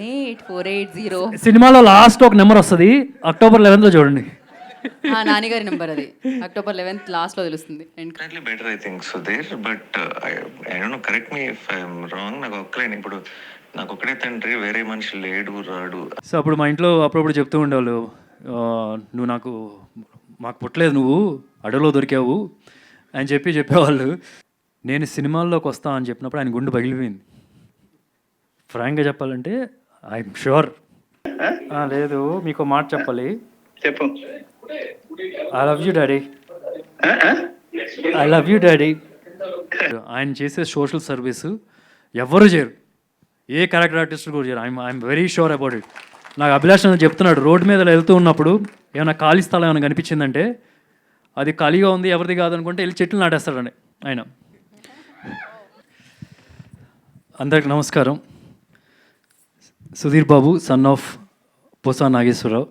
8480 సినిమాలో లాస్ట్ ఒక నెంబర్ వస్తుంది, October 11th చూడండి. నాన్నగారి నెంబర్ అది. October 11th లాస్ట్ లో తెలుస్తుంది. Definitely better, I think, Sudhir. But I don't know, correct me if I'm wrong. నాకు ఒక్కలేని ఇప్పుడు నాకు ఒక్కడే తండ్రి, వేరే మనిషి లేడు రాడు. సో అప్పుడు మా ఇంట్లో అప్పుడప్పుడు చెప్తూ ఉండేవాళ్ళు, నువ్వు మాకు పుట్టలేదు, నువ్వు అడవిలో దొరికావు అని చెప్పేవాళ్ళు. నేను సినిమాల్లోకి వస్తా అని చెప్పినప్పుడు ఆయన గుండె పగిలిపోయింది. ఫ్రాంక్గా చెప్పాలంటే ఐఎమ్ షూర్. లేదు, మీకు మాట చెప్పాలి. చెప్పు. I love you daddy, I love you daddy. ఆయన చేసే సోషల్ సర్వీస్ ఎవరు చేయరు, ఏ క్యారెక్టర్ ఆర్టిస్ట్ కూడా చేయరు. I'm very sure about it. నాకు అభిలాష్ అని చెప్తున్నాడు, రోడ్డు మీద వెళ్తూ ఉన్నప్పుడు ఏమైనా ఖాళీ స్థలం ఏమైనా కనిపించిందంటే అది ఖాళీగా ఉంది, ఎవరిది కాదనుకుంటే వెళ్ళి చెట్లు నాటేస్తాడండి ఆయన. అందరికి నమస్కారం. సుధీర్ బాబు, సన్ ఆఫ్ పోసా నాగేశ్వరరావు.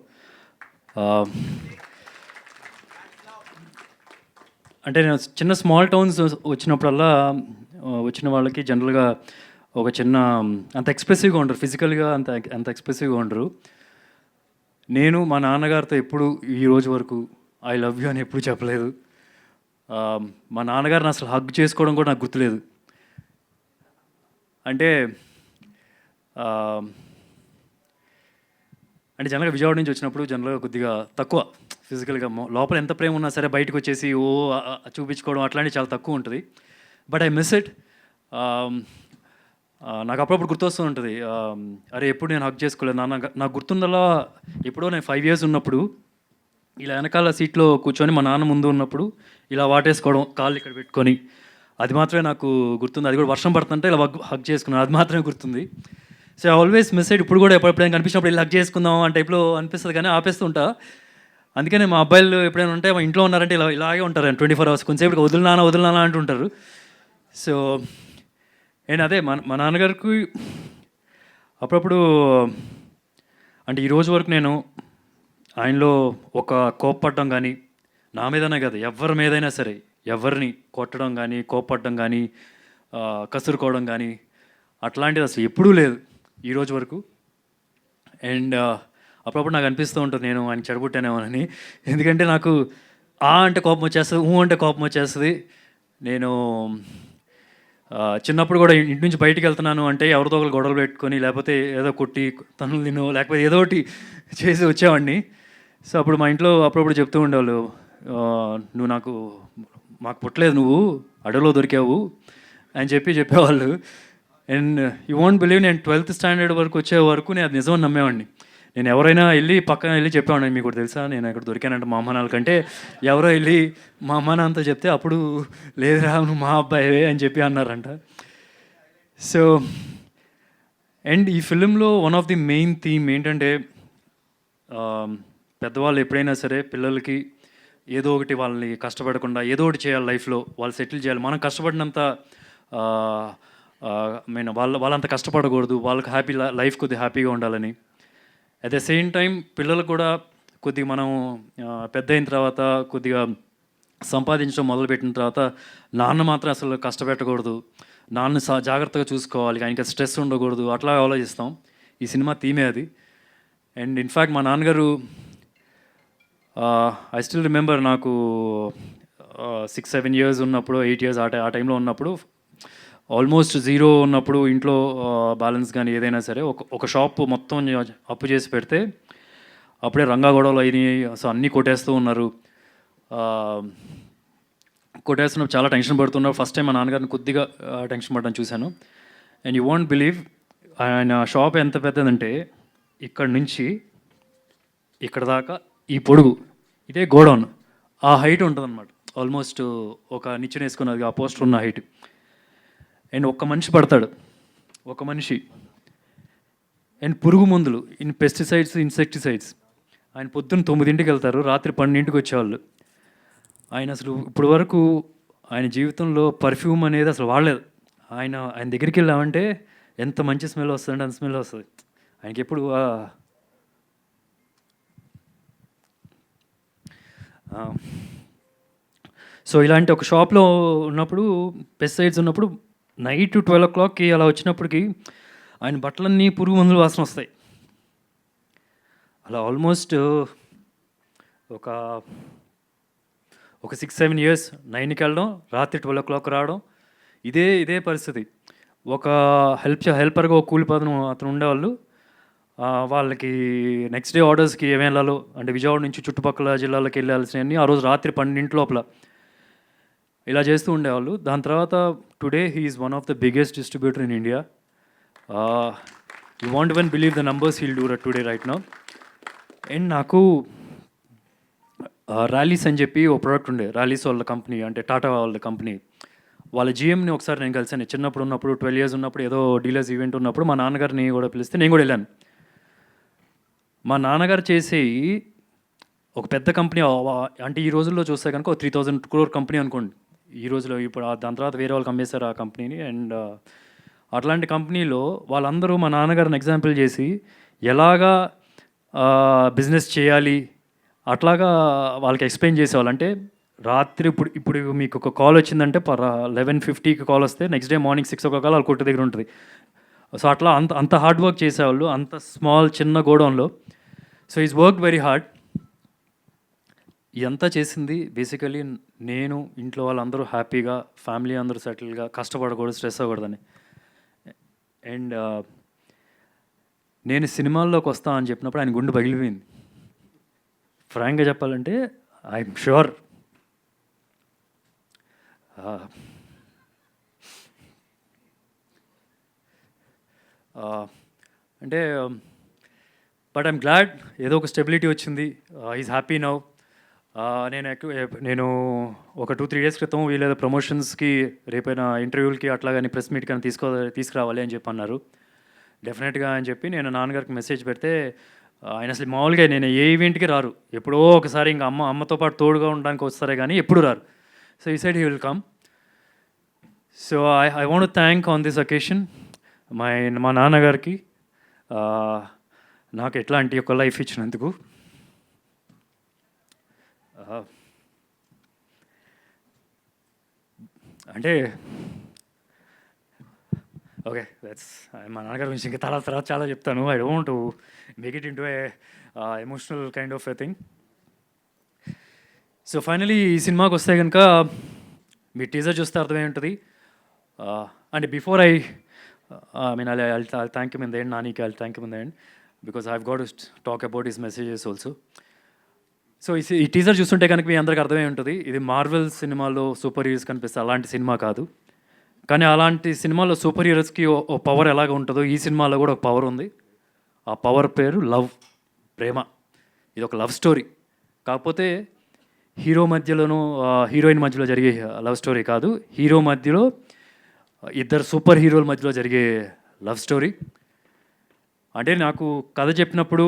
అంటే నేను చిన్న స్మాల్ టౌన్స్ వచ్చినప్పుడల్లా వచ్చిన వాళ్ళకి జనరల్గా ఒక చిన్న అంత ఎక్స్ప్రెసివ్గా ఉండరు, ఫిజికల్గా అంత ఎక్స్ప్రెసివ్గా ఉండరు. నేను మా నాన్నగారితో ఎప్పుడు ఈ రోజు వరకు ఐ లవ్ యూ అని ఎప్పుడు చెప్పలేదు. మా నాన్నగారిని అసలు హగ్ చేసుకోవడం కూడా నాకు గుర్తులేదు. అంటే జనరల్గా విజయవాడ నుంచి వచ్చినప్పుడు జనరల్గా కొద్దిగా తక్కువ ఫిజికల్గా, లోపల ఎంత ప్రేమ ఉన్నా సరే బయటకు వచ్చేసి చూపించుకోవడం అట్లాంటివి చాలా తక్కువ ఉంటుంది. But I miss it. నాకు అప్పుడప్పుడు గుర్తొస్తూ ఉంటుంది, అరే ఎప్పుడు నేను హగ్ చేసుకోలేదు నాన్న. నాకు గుర్తుందలా ఎప్పుడో నేను 5 years ఉన్నప్పుడు ఇలా వెనకాల సీట్లో కూర్చొని మా నాన్న ముందు ఉన్నప్పుడు ఇలా వాటేసుకోవడం, కాళ్ళు ఇక్కడ పెట్టుకొని, అది మాత్రమే నాకు గుర్తుంది. అది కూడా వర్షం పడుతుంటే ఇలా హగ్ చేసుకున్నాను, అది మాత్రమే గుర్తుంది. So I always miss it. ఇప్పుడు కూడా ఎప్పుడైనా కనిపించినప్పుడు ఇలా హగ్ చేసుకుందాం అంటే ఇప్పుడు అనిపిస్తుంది, కానీ ఆపేస్తుంటా. అందుకనే మా అబ్బాయిలు ఎప్పుడైనా ఉంటే మా ఇంట్లో ఉన్నారంటే ఇలాగే ఉంటారు 24 hours. కొంచెంసేపు వదిలినానా అంటుంటారు. సో నేను అదే మా నాన్నగారికి అప్పుడప్పుడు అంటే ఈరోజు వరకు నేను ఆయనలో ఒక కోప్పడడం కానీ, నా మీదనే కదా ఎవరి మీదైనా సరే, ఎవరిని కొట్టడం కానీ, కోప్పడడం కానీ, కసురుకోవడం కానీ అట్లాంటిది అసలు ఎప్పుడూ లేదు ఈరోజు వరకు. అండ్ అప్పుడప్పుడు నాకు అనిపిస్తూ ఉంటుంది నేను ఆయన చెడగొట్టానేమోనని. ఎందుకంటే నాకు అంటే కోపం వచ్చేస్తుంది, అంటే కోపం వచ్చేస్తుంది. నేను చిన్నప్పుడు కూడా ఇంటి నుంచి బయటికి వెళ్తున్నాను అంటే ఎవరితో ఒకరు గొడవలు పెట్టుకొని, లేకపోతే ఏదో కొట్టి తనులు తినో, లేకపోతే ఏదో ఒకటి చేసి వచ్చేవాడిని. సో అప్పుడు మా ఇంట్లో అప్పుడప్పుడు చెప్తూ ఉండేవాళ్ళు, నువ్వు మాకు పుట్టలేదు, నువ్వు అడవిలో దొరికావు అని చెప్పేవాళ్ళు. అండ్ యూ వోంట్ బిలీవ్, నేను 12th standard వరకు వచ్చే వరకు నేను అది నిజమని నమ్మేవాడిని. నేను ఎవరైనా పక్కన వెళ్ళి చెప్పేవాడిని, మీకు కూడా తెలుసా నేను ఇక్కడ దొరికానంటే మా అమ్మ నాన్నల కంటే, ఎవరో వెళ్ళి మా అమ్మ నాన్నతో చెప్తే అప్పుడు లేదురా నువ్వు మా అబ్బాయివే అని అన్నారంట. సో అండ్ ఈ ఫిలింలో one of the main theme ఏంటంటే, పెద్దవాళ్ళు ఎప్పుడైనా సరే పిల్లలకి ఏదో ఒకటి వాళ్ళని కష్టపడకుండా ఏదో ఒకటి చేయాలి లైఫ్లో, వాళ్ళు సెటిల్ చేయాలి. మనం కష్టపడినంత వాళ్ళంత కష్టపడకూడదు, వాళ్ళకి లైఫ్ కొద్దిగా హ్యాపీగా ఉండాలని. అట్ ద సేమ్ టైం పిల్లలు కూడా కొద్దిగా మనం పెద్ద అయిన తర్వాత కొద్దిగా సంపాదించడం మొదలుపెట్టిన తర్వాత నాన్న మాత్రం అసలు కష్టపెట్టకూడదు, నాన్న జాగ్రత్తగా చూసుకోవాలి, ఆయనకి స్ట్రెస్ ఉండకూడదు, అట్లా ఆలోచిస్తాం. ఈ సినిమా థీమే అది. అండ్ ఇన్ఫ్యాక్ట్ మా నాన్నగారు ఐ స్టిల్ రిమెంబర్, నాకు 6-7 years ఉన్నప్పుడు, 8 years ఆ టైంలో ఉన్నప్పుడు, ఆల్మోస్ట్ 0 ఉన్నప్పుడు ఇంట్లో బ్యాలెన్స్ కానీ ఏదైనా సరే ఒక షాప్ మొత్తం అప్పు చేసి పెడితే అప్పుడే రంగా గొడవలు అయినాయి. అసలు అన్నీ కొట్టేస్తూ ఉన్నారు. కొట్టేస్తున్నప్పుడు చాలా టెన్షన్ పడుతున్నారు. ఫస్ట్ టైం మా నాన్నగారిని కొద్దిగా టెన్షన్ పడడం చూశాను. అండ్ యూ వోంట్ బిలీవ్, ఆయన షాప్ ఎంత పెద్దదంటే ఇక్కడ నుంచి ఇక్కడ దాకా ఈ పొడుగు, ఇదే గోడౌన్, ఆ హైట్ ఉంటుందన్నమాట. ఆల్మోస్ట్ ఒక నిచ్చెన వేసుకున్నది ఆ పోస్టర్ ఉన్న హైట్. అండ్ ఒక్క మనిషి పడతాడు, ఒక మనిషి. అండ్ పురుగు మందులు, పెస్టిసైడ్స్, ఇన్సెక్టిసైడ్స్. ఆయన పొద్దున్న 9ంటికి వెళ్తారు, రాత్రి 12ంటికి వచ్చేవాళ్ళు. ఆయన అసలు ఇప్పుడు వరకు ఆయన జీవితంలో పర్ఫ్యూమ్ అనేది అసలు వాడలేదు. ఆయన దగ్గరికి వెళ్ళామంటే ఎంత మంచి స్మెల్ వస్తుందంటే అంత స్మెల్ వస్తుంది. ఆయనకి ఎప్పుడు సో ఇలాంటి ఒక షాప్లో ఉన్నప్పుడు, పెస్టిసైడ్స్ ఉన్నప్పుడు, నైట్ 12 o'clockకి అలా వచ్చినప్పటికి ఆయన బట్టలన్నీ పురుగు మందులు వాసన వస్తాయి. అలా ఆల్మోస్ట్ ఒక 6-7 ఇయర్స్ 9కి వెళ్ళడం, రాత్రి 12 రావడం, ఇదే పరిస్థితి. ఒక హెల్పర్గా ఒక కూలి అతను ఉండేవాళ్ళు. వాళ్ళకి నెక్స్ట్ డే ఆర్డర్స్కి ఏమి వెళ్ళాలో అంటే విజయవాడ నుంచి చుట్టుపక్కల జిల్లాలకు వెళ్ళాల్సినవన్నీ ఆ రోజు రాత్రి 12 లోపల ఇలా చేస్తూ ఉండేవాళ్ళు. దాని తర్వాత today he is one of the biggest distributor in India. You want even believe the numbers he'll do today right now. And నాకు ర్యాలీస్ అని చెప్పి ఒక ప్రోడక్ట్ ఉండే, ర్యాలీస్ వాళ్ళ కంపెనీ అంటే టాటా వాళ్ళ కంపెనీ. వాళ్ళ జిఎంని ఒకసారి నేను కలిసాను. చిన్నప్పుడు ఉన్నప్పుడు 12 ఇయర్స్ ఉన్నప్పుడు ఏదో డీలర్స్ ఈవెంట్ ఉన్నప్పుడు మా నాన్నగారిని కూడా పిలిస్తే నేను కూడా వెళ్ళాను. మా నాన్నగారు చేసే ఒక పెద్ద కంపెనీ అంటే ఈ రోజుల్లో చూస్తే కనుక 3000 crore కంపెనీ అనుకోండి ఈ రోజులో. ఇప్పుడు దాని తర్వాత వేరే వాళ్ళకి అమ్మేశారు ఆ కంపెనీని. అండ్ అట్లాంటి కంపెనీలో వాళ్ళందరూ మా నాన్నగారిని ఎగ్జాంపుల్ చేసి ఎలాగా బిజినెస్ చేయాలి అట్లాగా వాళ్ళకి ఎక్స్ప్లెయిన్ చేసేవాళ్ళు. అంటే రాత్రి ఇప్పుడు మీకు ఒక కాల్ వచ్చిందంటే 11:50కి కాల్ వస్తే నెక్స్ట్ డే మార్నింగ్ 6 o'clock వాళ్ళ కొట్టు దగ్గర ఉంటుంది. సో అట్లా అంత హార్డ్ వర్క్ చేసేవాళ్ళు అంత చిన్న గోడౌన్లో. So is work very hard. ఇదంతా చేసింది బేసికలీ నేను, ఇంట్లో వాళ్ళందరూ హ్యాపీగా, ఫ్యామిలీ అందరూ సెటిల్గా, కష్టపడకూడదు, స్ట్రెస్ అవ్వకూడదని. అండ్ నేను సినిమాల్లోకి వస్తా అని చెప్పినప్పుడు ఆయన గుండె పగిలిపోయింది. ఫ్రాంక్గా చెప్పాలంటే ఐఎమ్ ష్యూర్ అంటే బట్ ఐఎమ్ గ్లాడ్ ఏదో ఒక స్టెబిలిటీ వచ్చింది. Is happy now. నేను ఒక 2-3 days క్రితం వీళ్ళేదో ప్రమోషన్స్కి రేపైనా ఇంటర్వ్యూలకి అట్లా కానీ ప్రెస్ మీట్ కానీ తీసుకురావాలి అని చెప్పి అన్నారు. డెఫినెట్గా అని చెప్పి నేను నాన్నగారికి మెసేజ్ పెడితే ఆయన అసలు మామూలుగా నేను ఏ ఈవెంట్కి రారు, ఎప్పుడో ఒకసారి ఇంకా అమ్మతో పాటు తోడుగా ఉండడానికి వస్తారే కానీ ఎప్పుడు రారు. సో ఈ side he will come. So I want thank on this occasion మా నాన్నగారికి నాకు ఎట్లాంటి ఒక లైఫ్ ఇచ్చినందుకు. అంటే ఓకే దట్స్ మా నాన్నగారి గురించి ఇంకా తర్వాత చాలా చెప్తాను. I don't make it into A emotional kind of a thing. So finally ఈ సినిమాకి వస్తే కనుక మీ టీజర్ చూస్తే అర్థమై ఉంటుంది. And before I mean I'll thank him in the end. Naniki, I'll thank him in the end because I've got to talk about his messages also. So ఈ teaser చూస్తుంటే కనుక మీ అందరికి అర్థమై ఉంటుంది ఇది మార్వెల్ సినిమాలో సూపర్ హీరోస్ కనిపిస్తే అలాంటి సినిమా కాదు. కానీ అలాంటి సినిమాలో సూపర్ హీరోస్కి ఓ పవర్ ఎలాగ ఉంటుందో ఈ సినిమాలో కూడా ఒక పవర్ ఉంది. ఆ పవర్ పేరు లవ్, ప్రేమ. ఇది ఒక లవ్ స్టోరీ. కాకపోతే హీరో మధ్యలోనూ హీరోయిన్ మధ్యలో జరిగే లవ్ స్టోరీ కాదు, హీరో మధ్యలో ఇద్దరు సూపర్ హీరోల మధ్యలో జరిగే లవ్ స్టోరీ. అంటే నాకు కథ చెప్పినప్పుడు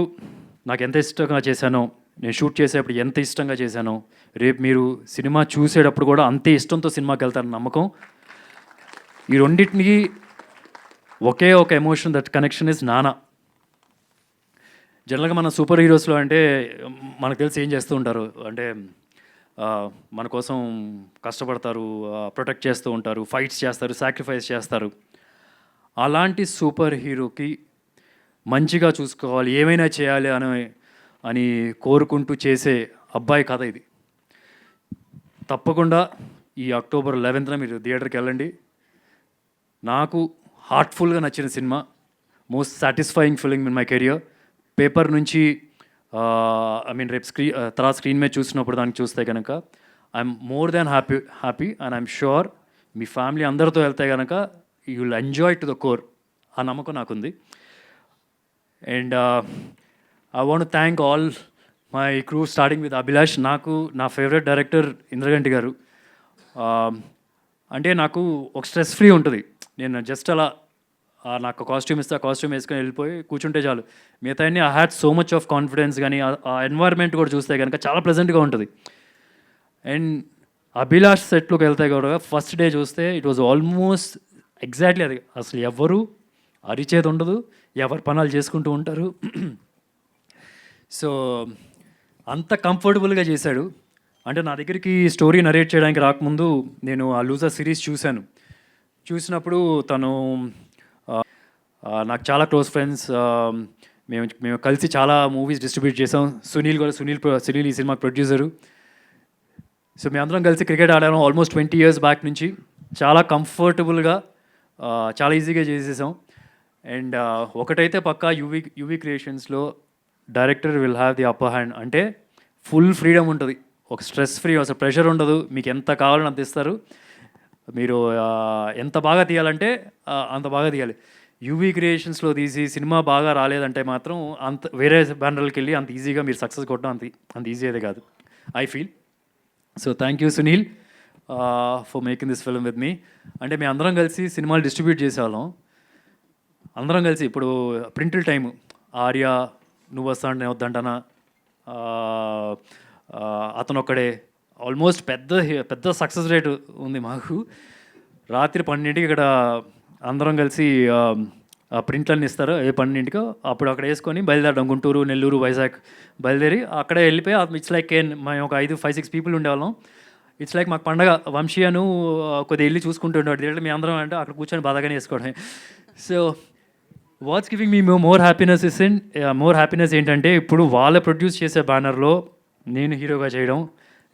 నాకు ఎంత ఇష్టంగా చేశానో, నేను షూట్ చేసేటప్పుడు ఎంత ఇష్టంగా చేశానో, రేపు మీరు సినిమా చూసేటప్పుడు కూడా అంతే ఇష్టంతో సినిమాకి వెళ్తారని నమ్మకం. ఈ రెండింటికి ఒకే ఒక ఎమోషన్, దట్ కనెక్షన్ ఇస్ నాన్న. జనరల్గా మన సూపర్ హీరోస్లో అంటే మనకు తెలిసి ఏం చేస్తూ ఉంటారు అంటే మన కోసం కష్టపడతారు, ప్రొటెక్ట్ చేస్తూ ఉంటారు, ఫైట్స్ చేస్తారు, సాక్రిఫైస్ చేస్తారు. అలాంటి సూపర్ హీరోకి మంచిగా చూసుకోవాలి, ఏమైనా చేయాలి అని కోరుకుంటూ చేసే అబ్బాయి కథ ఇది. తప్పకుండా ఈ October 11th మీరు థియేటర్కి వెళ్ళండి. నాకు హార్ట్ఫుల్గా నచ్చిన cinema, most satisfying film in my career. Paper నుంచి రేపు తర్వాత స్క్రీన్ మీద చూసినప్పుడు దానికి చూస్తే కనుక I'm more than happy and I'm sure me family అందరితో వెళ్తే కనుక you will enjoy to the core. ఆ నమ్మకం నాకుంది. And I want to thank all my crew starting with Abhilash. నాకు నా ఫేవరెట్ డైరెక్టర్ ఇంద్రగంటి గారు. అంటే నాకు ఒక స్ట్రెస్ ఫ్రీ ఉంటుంది. నేను జస్ట్ అలా నాకు కాస్ట్యూమ్ ఇస్తే ఆ కాస్ట్యూమ్ వేసుకొని వెళ్ళిపోయి కూర్చుంటే చాలు. మిగతా అన్ని I had so much of confidence. కానీ ఆ ఎన్వైర్న్మెంట్ కూడా చూస్తే కనుక చాలా ప్లెజెంట్గా ఉంటుంది. అండ్ అభిలాష్ సెట్లోకి వెళ్తే కూడా ఫస్ట్ డే చూస్తే ఇట్ వాజ్ ఆల్మోస్ట్ ఎగ్జాక్ట్లీ అది. అసలు ఎవరు అరిచేది ఉండదు, ఎవరు పనులు చేసుకుంటూ ఉంటారు. సో అంత కంఫర్టబుల్గా చేశాడు. అంటే నా దగ్గరికి స్టోరీ నరేట్ చేయడానికి రాకముందు నేను ఆ లూజర్ సిరీస్ చూసినప్పుడు తను నాకు చాలా క్లోజ్ ఫ్రెండ్స్. మేము మేము కలిసి చాలా మూవీస్ డిస్ట్రిబ్యూట్ చేసాం. సునీల్ ఈ సినిమా ప్రొడ్యూసరు. సో మేమందరం కలిసి క్రికెట్ ఆడాము ఆల్మోస్ట్ 20 years బ్యాక్ నుంచి. చాలా కంఫర్టబుల్గా చాలా ఈజీగా చేసేసాం. అండ్ ఒకటైతే పక్కా యూవీ క్రియేషన్స్లో director will have the upper hand. అంటే ఫుల్ ఫ్రీడమ్ ఉంటుంది, ఒక స్ట్రెస్ ఫ్రీ, అసలు ప్రెషర్ ఉండదు. మీకు ఎంత కావాలని అంత ఇస్తారు. మీరు ఎంత బాగా తీయాలంటే అంత బాగా తీయాలి. యూవీ క్రియేషన్స్లో తీసి సినిమా బాగా రాలేదంటే మాత్రం అంత వేరే బ్యానర్లకి వెళ్ళి అంత ఈజీగా మీరు సక్సెస్ కొట్టడం అంత ఈజీ అయితే కాదు, I feel. So thank you Sunil for making this film with me. అంటే మేము అందరం కలిసి సినిమాలు డిస్ట్రిబ్యూట్ చేసేవాళ్ళం. అందరం కలిసి ఇప్పుడు ప్రింటిల్ టైము ఆర్య, నువ్వు వస్తా అంటే నేను వద్దంటానా, అతను ఒక్కడే, ఆల్మోస్ట్ పెద్ద సక్సెస్ రేట్ ఉంది మాకు. రాత్రి 12ంటికి ఇక్కడ అందరం కలిసి ప్రింట్లన్నీ ఇస్తారు, 12ంటికో అప్పుడు అక్కడ వేసుకొని బయలుదేరడం. గుంటూరు, నెల్లూరు, వైజాగ్ బయలుదేరి అక్కడే వెళ్ళిపోయి ఇట్స్ లైక్ మేము ఒక 5-6 people ఉండేవాళ్ళం. ఇట్స్ లైక్ మాకు పండగ. వంశీయను కొద్దిగా వెళ్ళి చూసుకుంటుండేవాడు. దీంట్లో మీ అందరం అంటే అక్కడ కూర్చొని బాధగానే వేసుకోవడమే. So what's giving me more happiness ఏంటంటే ఇప్పుడు వాళ్ళ ప్రొడ్యూస్ చేసే బ్యానర్లో నేను హీరోగా చేయడం,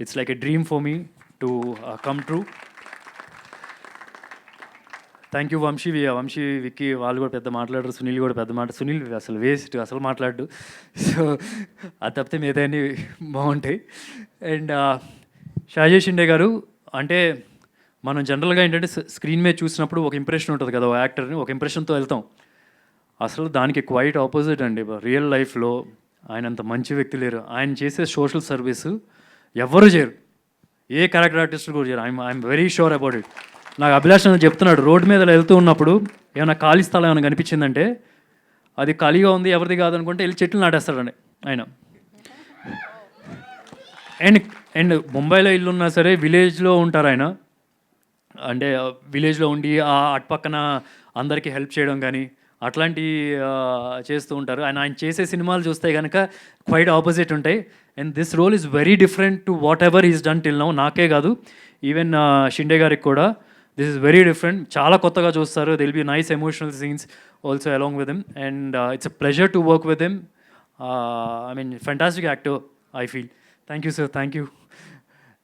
it's like a dream for me to come true. Thank you Vamsi, Vicky వాళ్ళు కూడా పెద్ద మాట్లాడరు. సునీల్ కూడా సునీల్ అసలు వేస్ట్, అసలు మాట్లాడు. సో అది తప్పితే మిగతాన్ని బాగుంటాయి. అండ్ షాజీ షిండే గారు అంటే మనం జనరల్గా ఏంటంటే స్క్రీన్ మీద చూసినప్పుడు ఒక ఇంప్రెషన్ ఉంటుంది కదా, ఒక యాక్టర్ని ఒక ఇంప్రెషన్తో వెళ్తాం. అసలు దానికి క్వైట్ ఆపోజిట్ అండి. రియల్ లైఫ్లో ఆయన అంత మంచి వ్యక్తి లేరు. ఆయన చేసే సోషల్ సర్వీస్ ఎవరు చేయరు, ఏ క్యారెక్టర్ ఆర్టిస్ట్ కూడా చేయరు. I'm very sure about it. నాకు అభిలాష్ అని చెప్తున్నాడు, రోడ్డు మీద వెళ్తూ ఉన్నప్పుడు ఏమైనా ఖాళీ స్థలం ఏమైనా కనిపించిందంటే అది ఖాళీగా ఉంది ఎవరిది కాదనుకుంటే వెళ్ళి చెట్లు నాటేస్తాడండి ఆయన. అండ్ ముంబైలో ఇల్లు ఉన్నా సరే విలేజ్లో ఉంటారు ఆయన. అంటే విలేజ్లో ఉండి అటుపక్కన అందరికీ హెల్ప్ చేయడం కానీ అట్లాంటివి చేస్తూ ఉంటారు. ఆయన చేసే సినిమాలు చూస్తే కనుక క్వైట్ ఆపోజిట్ ఉంటాయి. And this role is very different to whatever is done till now. నాకే కాదు, ఈవెన్ షిండే గారికి కూడా దిస్ ఇస్ వెరీ డిఫరెంట్. చాలా కొత్తగా చూస్తారు. దిల్ be nice emotional scenes also along with him. And it's a pleasure to work with him. I mean fantastic actor I feel. Thank you sir, thank you.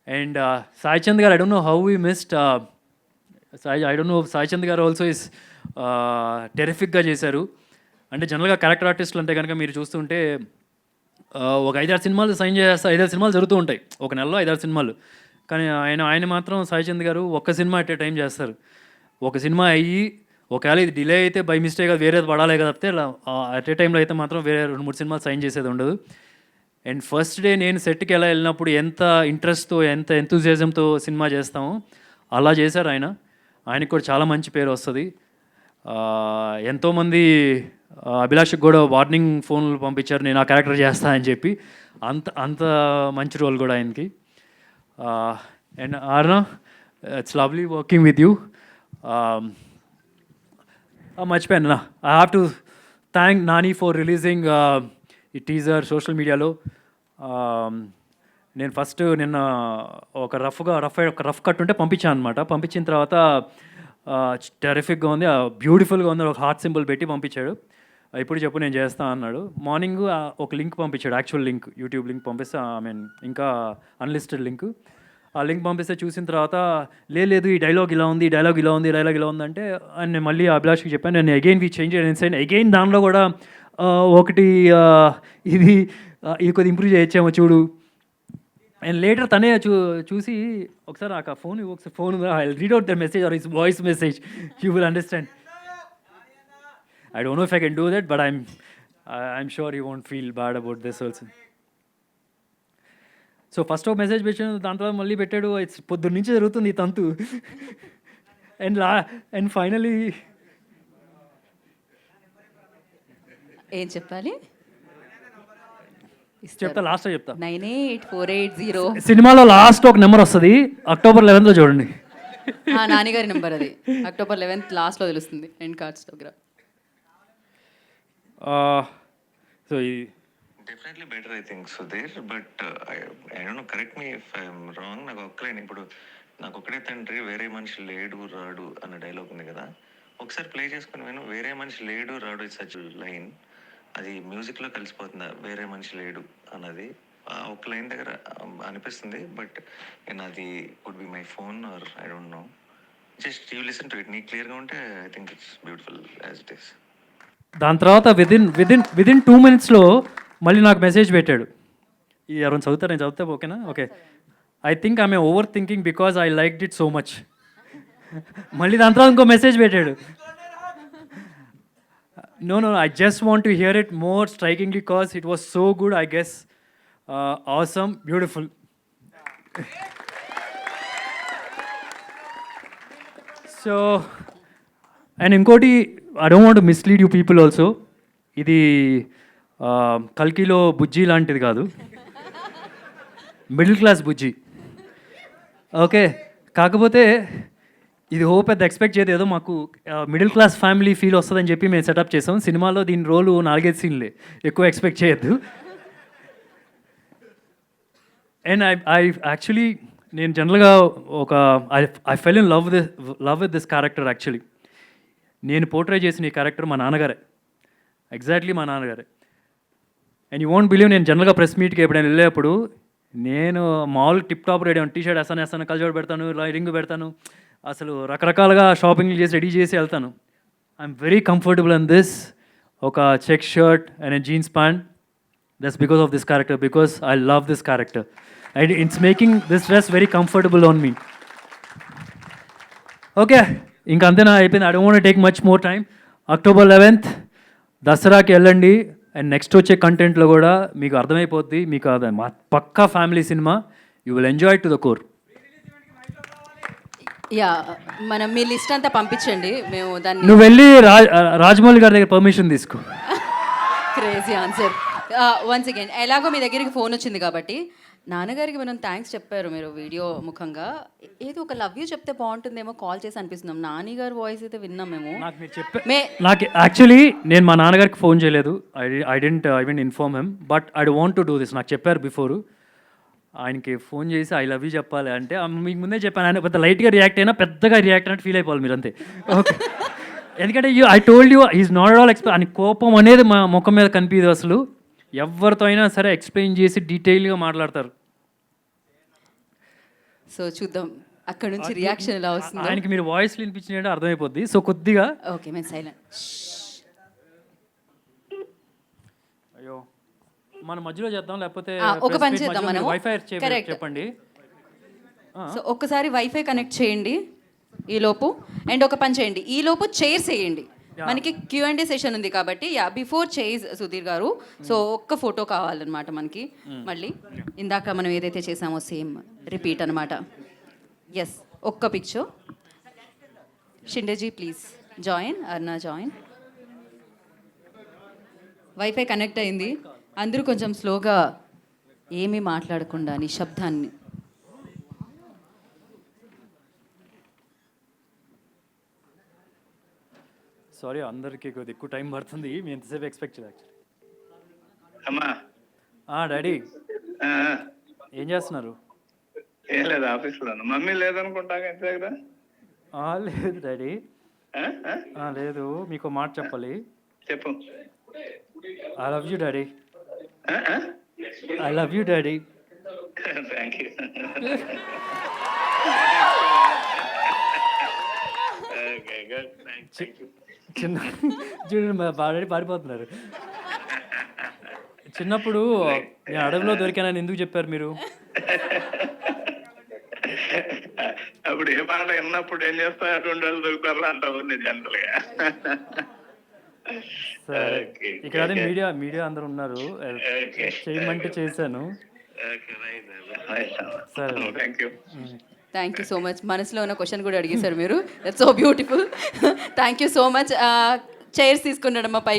And Sai Chand గారు, I don't know how we missed Sai Chand గారు also is టెరిఫిక్గా చేశారు. అంటే జనరల్గా character ఆర్టిస్టులు అంటే కనుక మీరు చూస్తుంటే ఒక 5-6 సినిమాలు సైన్ చేస్తారు, 5-6 సినిమాలు జరుగుతూ ఉంటాయి ఒక నెలలో, 5-6 సినిమాలు. కానీ ఆయన మాత్రం సాయి చంద్ గారు ఒక్క సినిమా అట్ ఏ టైం చేస్తారు. ఒక సినిమా అయ్యి ఒకవేళ ఇది డిలే అయితే బై మిస్టేక్ వేరేది పడాలి కదా, తప్పితే అట్ ఏ టైంలో అయితే మాత్రం వేరే 2-3 సినిమాలు సైన్ చేసేది ఉండదు. అండ్ ఫస్ట్ డే నేను సెట్కి ఎలా వెళ్ళినప్పుడు ఎంత ఇంట్రెస్ట్తో ఎంత ఎంతూజియాజంతో సినిమా చేస్తామో అలా చేశారు ఆయన. ఆయనకు కూడా చాలా మంచి పేరు వస్తుంది. ఎంతోమంది అభిలాష్కి కూడా వార్నింగ్ ఫోన్లు పంపించారు నేను ఆ క్యారెక్టర్ చేస్తా అని చెప్పి. అంత మంచి రోల్ కూడా ఆయనకి. And Arna, it's lovely working with you. మర్చిపోయాను, I have to thank Nani for releasing ఈ టీజర్ సోషల్ మీడియాలో. నేను ఫస్ట్ నిన్న ఒక రఫ్ కట్ ఉంటే పంపించాను అనమాట. పంపించిన తర్వాత టెరిఫిక్గా ఉంది, బ్యూటిఫుల్గా ఉంది, ఒక హార్ట్ సింబల్ పెట్టి పంపించాడు. ఇప్పుడు చెప్పు నేను చేస్తాను అన్నాడు. మార్నింగ్ ఒక లింక్ పంపించాడు, యాక్చువల్ లింక్, యూట్యూబ్ లింక్ పంపిస్తే, ఐ మీన్ ఇంకా అన్లిస్టెడ్ లింక్. ఆ లింక్ పంపిస్తే చూసిన తర్వాత లేదు ఈ డైలాగ్ ఇలా ఉంది, ఈ డైలాగ్ ఇలా ఉంది అంటే నేను మళ్ళీ అభిలాష్కి చెప్పాను, నేను అగైన్ వీ చేంజ్ చేయండి అగైన్. దానిలో కూడా ఒకటి ఇది కొద్దిగా ఇంప్రూవ్ చేయొచ్చేమో చూడు. అండ్ లేటర్ తనే చూసి ఒకసారి నాకు phone I read out the message or is voice message, you will understand. I don't know if I can do that, but I'm sure he won't feel bad about this also. So first ఒక message పెట్టాడు, దాంట్లో మళ్ళీ పెట్టాడు. It's పొద్దున్న నుంచి జరుగుతుంది ఈ తంతు. అండ్ ఫైనలీ ఏం చెప్పాలి చెప్తా, లాస్ట్ చెప్తా. 98480. సినిమాలో లాస్ట్ ఒక నెంబర్ వస్తుంది, October 11th చూడండి. నాన్నగారి నెంబర్ అది. October 11th లాస్ట్లో తెలుస్తుంది ఎండ్ కార్డ్స్ దగ్గర. So definitely better I think Sudheer. But I don't no, correct me if I'm wrong. నాకు ఒక్కడే తండ్రి వేరే మనిషి లేడు రాడు అన్న డైలాగ్ ఉంది కదా, ఒకసారి ప్లే చేసుకుని విను. వేరే మనిషి లేడు రాడు సచ్ లైన్, అది మ్యూజిక్లో కలిసిపోతుంది వేరే మనిషి లేడు అన్నది. ఆ ఒక లైన్ దగ్గర అనిపిస్తుంది, బట్ నేను అది would be my phone or I don't know. Just you listen to it. నీకు క్లియర్గా ఉంటే I think it's beautiful as it is. దాని తర్వాత విదిన్ 2 minutesలో మళ్ళీ నాకు మెసేజ్ పెట్టాడు. ఈ ఎవరైనా చదువుతారు, నేను చదివితే ఓకేనా? Okay. I think I'm over thinking because I liked it so much. మళ్ళీ దాని తర్వాత ఇంకో మెసేజ్ పెట్టాడు. No, I just want to hear it more strikingly because it was so good, I guess. Awesome, beautiful. So, and inkoti, I don't want to mislead you people also. ఇది కల్కిలో బుజ్జి లాంటిది కాదు, middle class బుజ్జి. Okay, కాకపోతే ఇది పెద్ద expect చేయదు, ఏదో మాకు middle class family feel వస్తుందని చెప్పి మేము సెటప్ చేసాం. సినిమాలో దీని రోలు 4-5 సీన్లే, ఎక్కువ ఎక్స్పెక్ట్ చేయొద్దు. అండ్ ఐ యాక్చువల్లీ నేను జనరల్గా ఒక I fell in love with this character. Actually నేను పోర్ట్రే చేసిన ఈ క్యారెక్టర్ మా నాన్నగారే, ఎగ్జాక్ట్లీ మా నాన్నగారే. అండ్ యూ వోంట్ బిలీవ్, నేను జనరల్గా ప్రెస్ మీట్కి ఎప్పుడైనా వెళ్ళేప్పుడు నేను మామూలు tip top ready, T shirt వేస్తాను, కల్చోడు పెడతాను, రింగ్ పెడతాను, అసలు రకరకాలుగా షాపింగ్లు చేసి రెడీ చేసి వెళ్తాను. I'm very comfortable in this. ఒక check shirt and jeans pant, that's because of this character, because I love this character and it's making this dress very comfortable on me. Okay, ఇంకా అంతేనా, అయిపోయింది. I don't want take much more time. October 11th దసరాకి వెళ్ళండి. And next వచ్చే కంటెంట్లో కూడా మీకు అర్థమైపోద్ది, మీకు అది పక్కా ఫ్యామిలీ సినిమా. You will enjoy to the core. Yeah, మనం మీ లిస్ట్ అంతా పంపించండి, మేము దాన్ని. నువ్వు వెళ్ళి రాజమౌళి గారి దగ్గర పర్మిషన్ తీసుకో. Crazy answer. వన్స్ అగైన్, ఎలాగో మీ దగ్గరికి ఫోన్ వచ్చింది కాబట్టి నాన్నగారికి మనం థ్యాంక్స్ చెప్పారు మీరు వీడియో ముఖంగా. ఏదో ఒక లవ్ యూ చెప్తే బాగుంటుందేమో కాల్ చేసి అనిపిస్తున్నాం. నాని గారి వాయిస్ అయితే విన్నాం మేము. నాకు మీరు చెప్పే నాకు యాక్చువల్లీ నేను మా నాన్నగారికి ఫోన్ చేయలేదు. I didn't inform him, but I want to do this. నాకు చెప్పారు బిఫోరు, ఆయనకి ఫోన్ చేసి ఐ లవ్ యూ చెప్పాలి అంటే మీకు ముందే చెప్పాను. ఆయన పెద్ద లైట్గా రియాక్ట్ అయినా పెద్దగా రియాక్ట్ అయినట్టు ఫీల్ అయిపోవాలి మీరు, అంతే. ఓకే, ఎందుకంటే I told you is not at all explain. ఆయన కోపం అనేది మా ముఖం మీద కనిపించదు అసలు. ఎవరితో అయినా సరే ఎక్స్ప్లెయిన్ చేసి డీటెయిల్గా మాట్లాడతారు. సో చూద్దాం అక్కడ నుంచి రియాక్షన్ ఎలా వస్తుంది. ఆయనకి మీరు వాయిస్ వినిపించినట్టు అర్థమైపోద్ది. సో కొద్దిగా ఓకే, మేము సైలెంట్. అయ్యో, మన మధ్యలో చేద్దాం, లేకపోతే ఒక పని చేద్దాం మనం. వైఫై చెప్పండి. సో ఒక్కసారి వైఫై కనెక్ట్ చేయండి ఈ లోపు. అండ్ ఒక పని చేయండి, ఈ లోపు చైర్స్ వేయండి. మనకి Q&A సెషన్ ఉంది కాబట్టి. యా, బిఫోర్ చైర్స్ సుధీర్ గారు. సో ఒక్క ఫోటో కావాలన్నమాట మనకి. మళ్ళీ ఇందాక మనం ఏదైతే చేసామో సేమ్ రిపీట్ అనమాట. ఎస్, ఒక్క picture. షిండేజీ please join. అర్నా join. Wifi connect అయింది. అందరూ కొంచెం స్లోగా, ఏమీ మాట్లాడకుండా నిశ్శబ్దాన్ని. సారీ, అందరికీ కొద్దిగా ఎక్కువ టైం పడుతుంది. మీ ఎంతసేపు ఎక్స్పెక్ట్ చేయదు యాక్చువల్లీ. అమ్మా, డాడీ ఏం చేస్తున్నారు? ఏం లేదు, ఆఫీస్లో. మమ్మీ లేదనుకుంటా ఇంటి దగ్గర. లేదు డాడీ, లేదు. మీకు మాట చెప్పాలి. చెప్పు. I love you daddy. I love you daddy. Thank you. చిన్న చూడండి, డాడీ పారిపోతున్నారు. చిన్నప్పుడు నేను అడవిలో దొరికానని ఎందుకు చెప్పారు మీరు? అప్పుడు ఏ మాట విన్నప్పుడు ఏం చేస్తా, 2 రోజులు దొరుకుతారు అంటావు జనరల్ గా. సరే, ఇక్కడ మీడియా అందరు ఉన్నారు, చేయమంటే చేశాను. సరే, థ్యాంక్ యూ సో మచ్. మనసులో ఉన్న క్వశ్చన్ కూడా అడిగేశారు మీరు. That's so beautiful. Thank you so much. Chairs తీసుకున్నాడమ్మా పైకి.